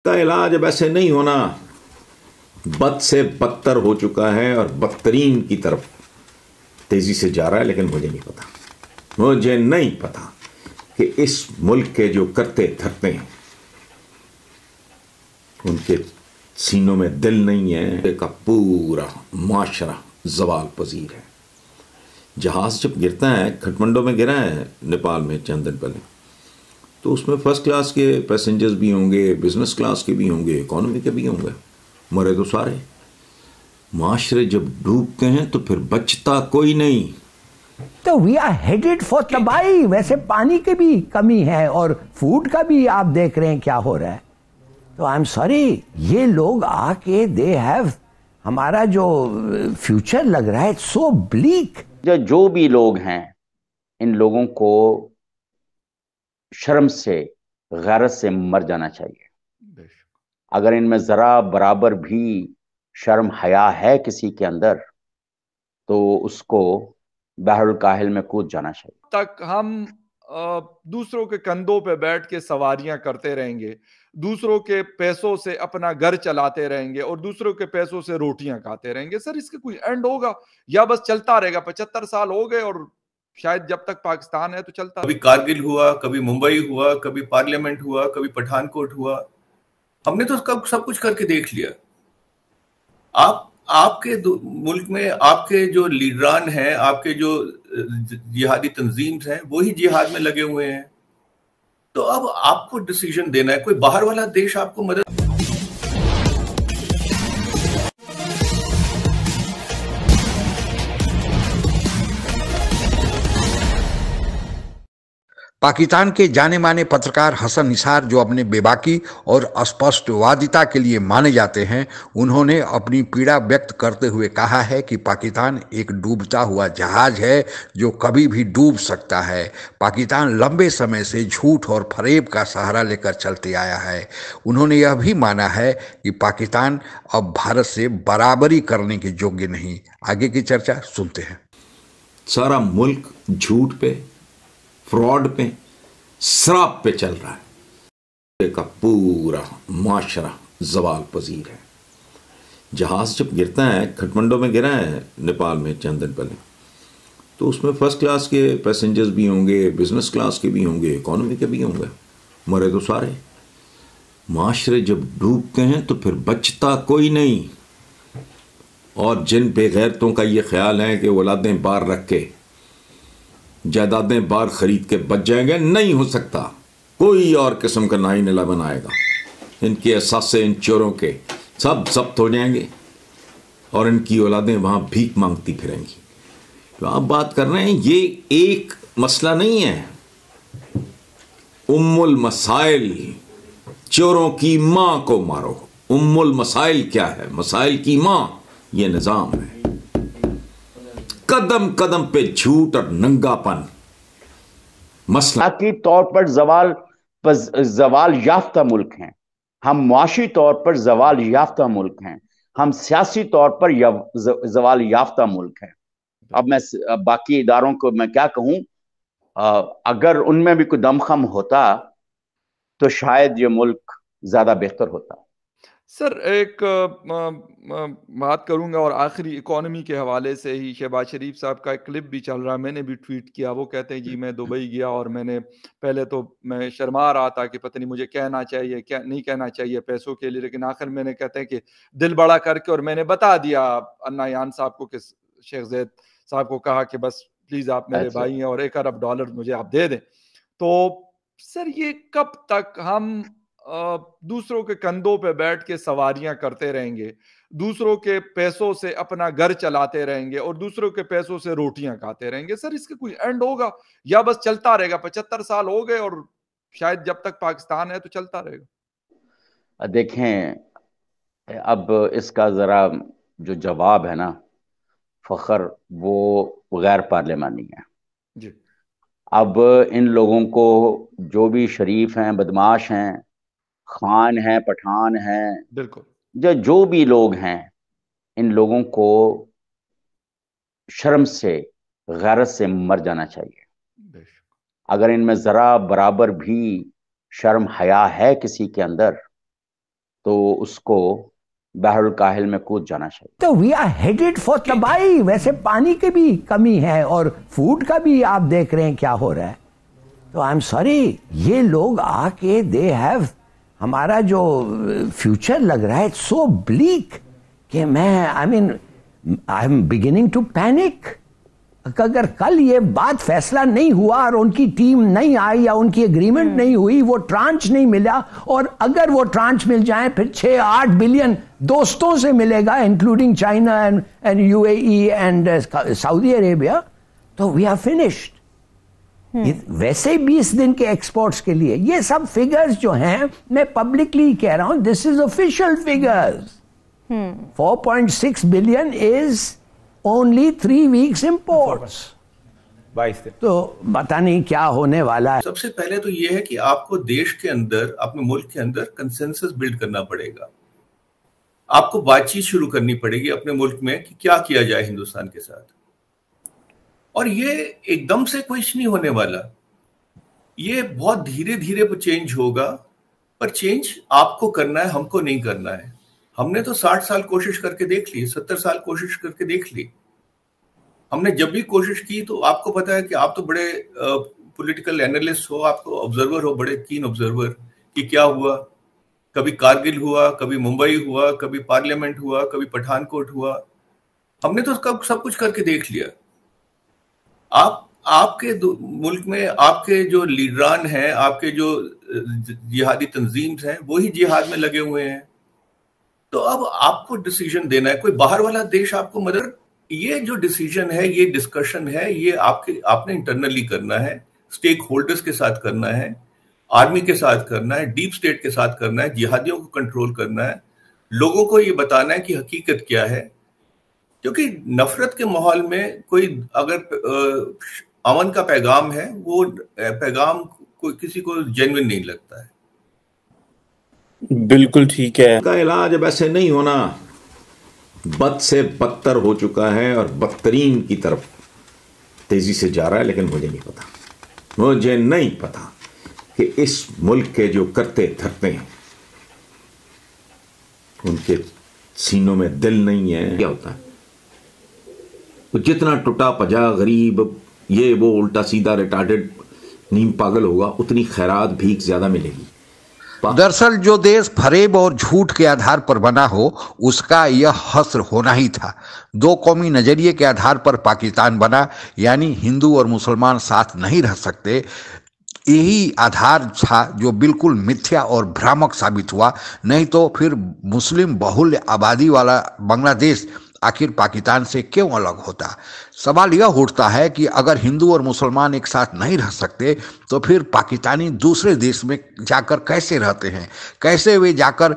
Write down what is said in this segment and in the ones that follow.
का इलाज अब ऐसे नहीं होना, बद से बदतर हो चुका है और बदतरीन की तरफ तेजी से जा रहा है। लेकिन मुझे नहीं पता कि इस मुल्क के जो करते धरते हैं उनके सीनों में दिल नहीं है। का पूरा माशरा जवाल पजीर है। जहाज जब गिरता है, खटमंडो में गिरा है नेपाल में चंद दिन पहले, तो उसमें फर्स्ट क्लास के पैसेंजर्स भी होंगे, बिजनेस क्लास के भी होंगे, इकोनॉमी के भी होंगे, मरे तो सारे। माशरे जब डूबते हैं तो फिर बचता कोई नहीं। तो वी आर हेडेड फॉर तबाही। वैसे पानी की भी कमी है और फूड का भी आप देख रहे हैं क्या हो रहा है। तो आई एम सॉरी, ये लोग आके दे हैव हमारा जो फ्यूचर लग रहा है सो ब्लीक। जो भी लोग हैं, इन लोगों को शर्म से, गैरत से मर जाना चाहिए। अगर इनमें जरा बराबर भी शर्म हया है किसी के अंदर, तो उसको बहरुल काहिल में कूद जाना चाहिए। तक हम दूसरों के कंधों पे बैठ के सवारियां करते रहेंगे, दूसरों के पैसों से अपना घर चलाते रहेंगे और दूसरों के पैसों से रोटियां खाते रहेंगे। सर, इसका कोई एंड होगा या बस चलता रहेगा? 75 साल हो गए और शायद जब तक पाकिस्तान है तो चलता। कभी कारगिल हुआ, कभी मुंबई हुआ, कभी पार्लियामेंट हुआ, कभी पठानकोट हुआ। हमने तो सब कुछ करके देख लिया। आपके मुल्क में आपके जो लीडरान हैं, आपके जो जिहादी तंजीम्स हैं, वही जिहाद में लगे हुए हैं। तो अब आपको डिसीजन देना है, कोई बाहर वाला देश आपको मदद। पाकिस्तान के जाने माने पत्रकार हसन निसार, जो अपने बेबाकी और अस्पष्टवादिता के लिए माने जाते हैं, उन्होंने अपनी पीड़ा व्यक्त करते हुए कहा है कि पाकिस्तान एक डूबता हुआ जहाज है जो कभी भी डूब सकता है। पाकिस्तान लंबे समय से झूठ और फरेब का सहारा लेकर चलते आया है। उन्होंने यह भी माना है कि पाकिस्तान अब भारत से बराबरी करने के योग्य नहीं। आगे की चर्चा सुनते हैं। सारा मुल्क झूठ पे, फ्रॉड पे, शराब पे चल रहा है। का पूरा माशरा जवाल पजीर है। जहाज जब गिरता है, खटमंडो में गिरा है नेपाल में चंद दिन पहले, तो उसमें फर्स्ट क्लास के पैसेंजर्स भी होंगे, बिजनेस क्लास के भी होंगे, इकोनॉमी के भी होंगे, मरे तो सारे। माशरे जब डूबते हैं तो फिर बचता कोई नहीं। और जिन बेगैरतों का ये ख्याल है कि औलादें बाहर रख के, जायदादें बाहर खरीद के बच जाएंगे, नहीं हो सकता। कोई और किस्म का 9/11 आएगा। इनके एहसासे, इन चोरों के सब जब्त हो जाएंगे और इनकी औलादें वहां भीख मांगती फिरेंगी। तो आप बात कर रहे हैं, ये एक मसला नहीं है। उम्मुल मसाइल, चोरों की मां को मारो। उम्मुल मसाइल क्या है? मसाइल की मां ये निजाम है। कदम कदम पे झूठ और नंगापन। मसला की तौर पर जवाल याफ्ता मुल्क हैं हम, मुआशी तौर पर जवाल याफ्ता मुल्क हैं हम, सियासी तौर पर जवाल याफ्ता मुल्क हैं। अब मैं बाकी इदारों को मैं क्या कहूं, अगर उनमें भी कोई दमखम होता तो शायद ये मुल्क ज्यादा बेहतर होता। सर, एक बात करूंगा और आखिरी इकोनॉमी के हवाले से ही। शहबाज शरीफ साहब का एक क्लिप भी चल रहा है, मैंने भी ट्वीट किया। वो कहते हैं जी मैं दुबई गया और मैंने पहले तो मैं शर्मा रहा था कि पता नहीं मुझे कहना चाहिए क्या नहीं कहना चाहिए पैसों के लिए, लेकिन आखिर मैंने कहते हैं कि दिल बड़ा करके और मैंने बता दिया अन्ना यान साहब को कि शेख जैद साहब को कहा कि बस प्लीज आप मेरे भाई हैं और $1 अरब मुझे आप दे दें। तो सर, ये कब तक हम दूसरों के कंधों पे बैठ के सवारियां करते रहेंगे, दूसरों के पैसों से अपना घर चलाते रहेंगे और दूसरों के पैसों से रोटियां खाते रहेंगे? सर, इसका कोई एंड होगा या बस चलता रहेगा? 75 साल हो गए और शायद जब तक पाकिस्तान है तो चलता रहेगा। देखें, अब इसका जरा जो जवाब है ना फखर, वो गैर पार्लियामानी है जी। अब इन लोगों को, जो भी शरीफ हैं, बदमाश हैं, खान हैं, पठान हैं, बिल्कुल, जो भी लोग हैं, इन लोगों को शर्म से, गैरत से मर जाना चाहिए। अगर इनमें जरा बराबर भी शर्म हया है किसी के अंदर, तो उसको बहरुल काहिल में कूद जाना चाहिए। तो वी आर हेडेड फॉर तबाही। वैसे पानी की भी कमी है और फूड का भी आप देख रहे हैं क्या हो रहा है। तो आई एम सॉरी, ये लोग आके दे हैव, हमारा जो फ्यूचर लग रहा है सो ब्लीक कि मैं I am beginning to panic. अगर कल ये बात फैसला नहीं हुआ और उनकी टीम नहीं आई या उनकी एग्रीमेंट नहीं हुई, वो ट्रांच नहीं मिला, और अगर वो ट्रांच मिल जाए फिर 6-8 बिलियन दोस्तों से मिलेगा including China and UAE and Saudi Arabia, तो वी आर फिनिश्ड। वैसे 20 दिन के एक्सपोर्ट्स के लिए ये सब फिगर्स जो हैं, मैं पब्लिकली कह रहा हूं, this is official figures. 4.6 billion is only 3 weeks imports. 22 दिन। तो पता नहीं क्या होने वाला है। सबसे पहले तो यह है कि आपको देश के अंदर, अपने मुल्क के अंदर कंसेंसस बिल्ड करना पड़ेगा। आपको बातचीत शुरू करनी पड़ेगी अपने मुल्क में कि क्या किया जाए हिंदुस्तान के साथ। और ये एकदम से कुछ नहीं होने वाला, ये बहुत धीरे धीरे चेंज होगा। पर चेंज आपको करना है, हमको नहीं करना है। हमने तो 60 साल कोशिश करके देख ली, 70 साल कोशिश करके देख ली। हमने जब भी कोशिश की, तो आपको पता है कि आप तो बड़े पॉलिटिकल एनालिस्ट हो, आपको ऑब्जर्वर हो, बड़े कीन ऑब्जर्वर, कि क्या हुआ। कभी कारगिल हुआ, कभी मुंबई हुआ, कभी पार्लियामेंट हुआ, कभी पठानकोट हुआ। हमने तो सब कुछ करके देख लिया। आपके मुल्क में आपके जो लीडरान हैं, आपके जो जिहादी तंजीम्स हैं, वही जिहाद में लगे हुए हैं। तो अब आपको डिसीजन देना है, कोई बाहर वाला देश आपको मदद, ये जो डिसीजन है, ये डिस्कशन है, ये आपने इंटरनली करना है, स्टेक होल्डर्स के साथ करना है, आर्मी के साथ करना है, डीप स्टेट के साथ करना है, जिहादियों को कंट्रोल करना है, लोगों को ये बताना है कि हकीकत क्या है। क्योंकि नफरत के माहौल में कोई अगर अमन का पैगाम है, वो पैगाम कोई किसी को जेन्युइन नहीं लगता है। बिल्कुल ठीक है। का इलाज अब ऐसे नहीं होना, बद से बदतर हो चुका है और बदतरीन की तरफ तेजी से जा रहा है। लेकिन मुझे नहीं पता कि इस मुल्क के जो करते धरते हैं, उनके सीनों में दिल नहीं है। क्या होता है, तो जितना टूटा पजा गरीब, ये वो उल्टा सीधा रिटार्डेड नीम पागल होगा, उतनी खैरात भीख ज्यादा मिलेगी। दरअसल जो देश फरेब और झूठ के आधार पर बना हो, उसका यह हस्र होना ही था। 2 कौमी नजरिए के आधार पर पाकिस्तान बना, यानी हिंदू और मुसलमान साथ नहीं रह सकते। यही आधार था जो बिल्कुल मिथ्या और भ्रामक साबित हुआ। नहीं तो फिर मुस्लिम बहुल आबादी वाला बांग्लादेश आखिर पाकिस्तान से क्यों अलग होता। सवाल यह उठता है कि अगर हिंदू और मुसलमान एक साथ नहीं रह सकते, तो फिर पाकिस्तानी दूसरे देश में जाकर कैसे रहते हैं, कैसे वे जाकर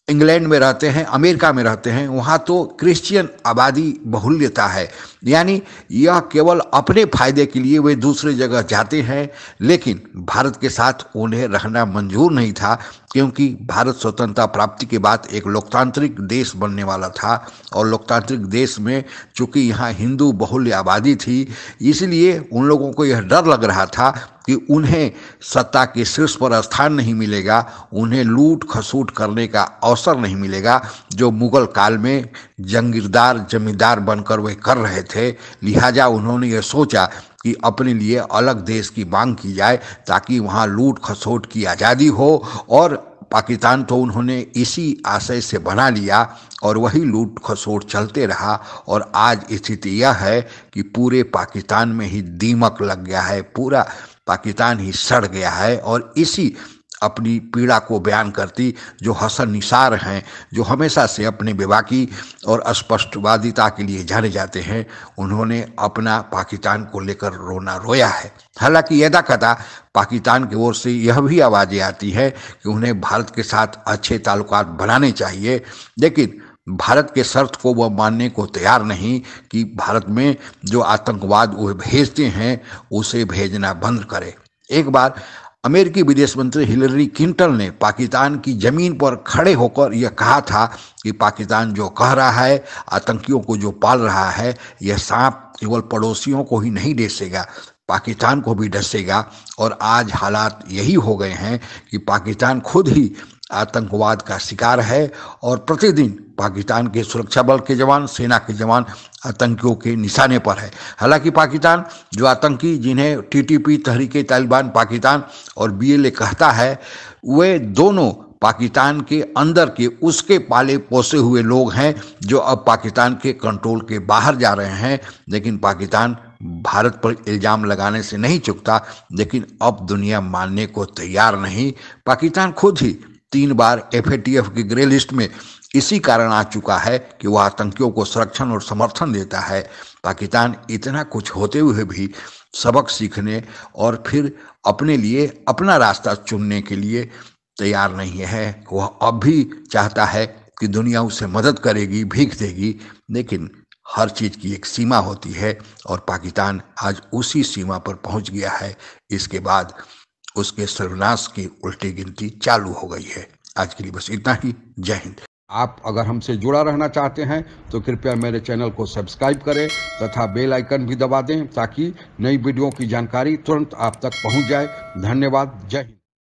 इंग्लैंड में रहते हैं, अमेरिका में रहते हैं। वहाँ तो क्रिश्चियन आबादी बहुल्यता है, यानी यह केवल अपने फायदे के लिए वे दूसरे जगह जाते हैं। लेकिन भारत के साथ उन्हें रहना मंजूर नहीं था, क्योंकि भारत स्वतंत्रता प्राप्ति के बाद एक लोकतांत्रिक देश बनने वाला था, और लोकतांत्रिक देश में चूंकि यहाँ हिंदू बहुल्य आबादी थी, इसलिए उन लोगों को यह डर लग रहा था कि उन्हें सत्ता के शीर्ष पर स्थान नहीं मिलेगा, उन्हें लूट खसूट करने का अवसर नहीं मिलेगा, जो मुगल काल में जंगीरदार जमींदार बनकर वे कर रहे थे। लिहाजा उन्होंने यह सोचा कि अपने लिए अलग देश की मांग की जाए, ताकि वहाँ लूट खसोट की आज़ादी हो। और पाकिस्तान तो उन्होंने इसी आशय से बना लिया, और वही लूट खसोट चलते रहा। और आज स्थिति यह है कि पूरे पाकिस्तान में ही दीमक लग गया है, पूरा पाकिस्तान ही सड़ गया है। और इसी अपनी पीड़ा को बयान करती जो हसन निसार हैं, जो हमेशा से अपने बेबाकी और अस्पष्टवादिता के लिए जाने जाते हैं, उन्होंने अपना पाकिस्तान को लेकर रोना रोया है। हालांकि यदाकदा पाकिस्तान की ओर से यह भी आवाज़ें आती है कि उन्हें भारत के साथ अच्छे ताल्लुकात बनाने चाहिए, लेकिन भारत के शर्त को वह मानने को तैयार नहीं कि भारत में जो आतंकवाद वो भेजते हैं उसे भेजना बंद करे। एक बार अमेरिकी विदेश मंत्री हिलरी क्लिंटन ने पाकिस्तान की जमीन पर खड़े होकर यह कहा था कि पाकिस्तान जो कह रहा है, आतंकियों को जो पाल रहा है, यह सांप केवल पड़ोसियों को ही नहीं डसेगा, पाकिस्तान को भी डसेगा। और आज हालात यही हो गए हैं कि पाकिस्तान खुद ही आतंकवाद का शिकार है और प्रतिदिन पाकिस्तान के सुरक्षा बल के जवान, सेना के जवान आतंकियों के निशाने पर है। हालांकि पाकिस्तान जो आतंकी जिन्हें टीटीपी तहरीके तालिबान पाकिस्तान और बीएलए कहता है, वे दोनों पाकिस्तान के अंदर के उसके पाले पोसे हुए लोग हैं जो अब पाकिस्तान के कंट्रोल के बाहर जा रहे हैं। लेकिन पाकिस्तान भारत पर इल्जाम लगाने से नहीं चूकता, लेकिन अब दुनिया मानने को तैयार नहीं। पाकिस्तान खुद ही 3 बार FATF की ग्रे लिस्ट में इसी कारण आ चुका है कि वह आतंकियों को संरक्षण और समर्थन देता है। पाकिस्तान इतना कुछ होते हुए भी सबक सीखने और फिर अपने लिए अपना रास्ता चुनने के लिए तैयार नहीं है। वह अब भी चाहता है कि दुनिया उसे मदद करेगी, भीख देगी, लेकिन हर चीज़ की एक सीमा होती है और पाकिस्तान आज उसी सीमा पर पहुंच गया है। इसके बाद उसके सर्वनाश की उल्टी गिनती चालू हो गई है। आज के लिए बस इतना ही। जय हिंद। आप अगर हमसे जुड़ा रहना चाहते हैं तो कृपया मेरे चैनल को सब्सक्राइब करें तथा बेल आइकन भी दबा दें ताकि नई वीडियो की जानकारी तुरंत आप तक पहुंच जाए। धन्यवाद। जय हिंद।